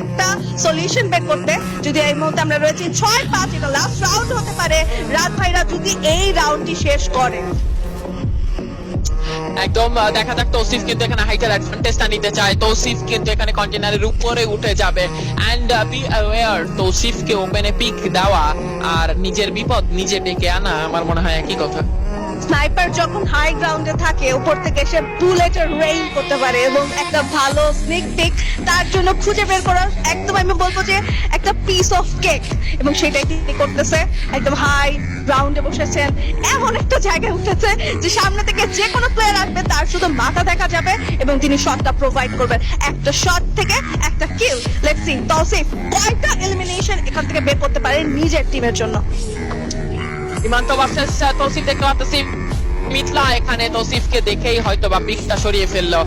একটা সলিউশন বের করতে। যদি এই মুহূর্তে আমরা রয়েছি 6-5, এটা লাস্ট রাউন্ড হতে পারে রাত ভাইরা যদি এই রাউন্ডটি শেষ করে। একদম দেখা যাক তৌসিফ কিন্তু এখানে হাইটার অ্যাডভান্টেজটা নিতে চায়। তৌসিফ কিন্তু এখানে কন্টেনারের উপরে উঠে যাবে এন্ড বি অ্যাওয়্যার তৌসিফকে ওপেনে পিক দেওয়া আর নিজের বিপদ নিজে ডেকে আনা আমার মনে হয় একই কথা। স্নাইপার যখন হাই গ্রাউন্ডে থাকে উপর থেকে এসে বুলেটের রেইন করতে পারে এবং একটা ভালো স্নিক পিক তার জন্য খুঁজে বের করা একদম আমি বলবো যে একটা পিস অফ কেক, এবং সেটাই তিনি করতেছে। একদম হাই গ্রাউন্ডে বসেছেন, এমন একটা জায়গায় উঠেছে যে সামনে থেকে যে কোনো প্লেয়ার আসবে তার শুধু মাথা দেখা যাবে এবং তিনি শটটা প্রোভাইড করবেন। একটা শট থেকে একটা কিল। লেটস সি তৌসিফ কয়টা এলিমিনেশন এখান থেকে বের করতে পারে নিজের টিমের জন্য। সীমান্ত ভার্সেস তৌসিফ দেখতে পাচ্ছি। মিথলা এখানে তৌসিফকে দেখেই হয়তো বা পিকটা সরিয়ে ফেললো।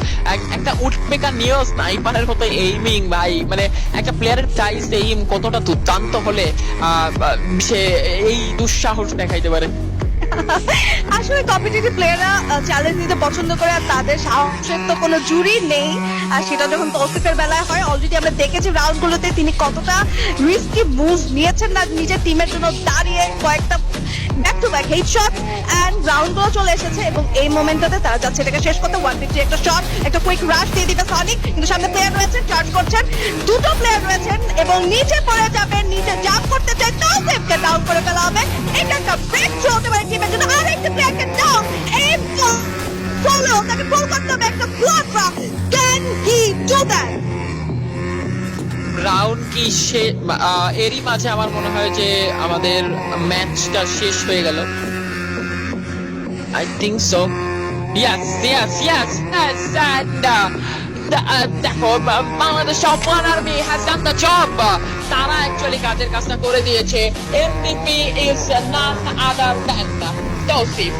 একটা উঠবেকার নিয়েও স্নাইপারের মতো এইমিং ভাই, মানে একটা প্লেয়ারের চাইজ এইম কতটা দুর্দান্ত হলে সে এই দুঃসাহস দেখাইতে পারে। আসলে কম্পিটিটিভ প্লেয়াররা চ্যালেঞ্জ নিতে পছন্দ করে, আর তাদের সাহসের তো কোনো জুরি নেই। আর সেটা যখন তৌসিফের বেলায় হয়, অলরেডি আমরা দেখেছি রাউন্ড গুলোতে তিনি কতটা রিস্কি মুভ নিয়েছেন না নিজের টিমের জন্য দাঁড়িয়ে কয়েকটা back to back headshot end round গুলো চলে এসেছে এবং এই মোমেন্টটাতে তারা যাচ্ছে এটাকে শেষ করতে। 150 একটা শট, একটা কুইক রাশ দিয়ে দিবে সনিক, কিন্তু সামনে প্লেয়ার রয়েছেন, চার্জ করছেন, দুটো প্লেয়ার রয়েছেন এবং নিচে পড়ে যাবেন, নিচে জাম্প করতে চাই, তৌসিফকে ডাউন করে ফেলা হবে। এটা একটা ব্রেক থ্রু হতে পারে টিমের জন্য। আর একটা প্লেয়ারকে ডাউন, এই ফলো তাকে গোল করতে হবে একটা block. Can he do that? Round কি এরই মাঝে আমার মনে হয় যে আমাদের ম্যাচটা শেষ হয়ে গেল। I think so. Yes, and দেখো Bangladesh one army has done the job. তারা অ্যাকচুয়ালি কাজের কাজটা করে দিয়েছে। MVP is none other than Tausif.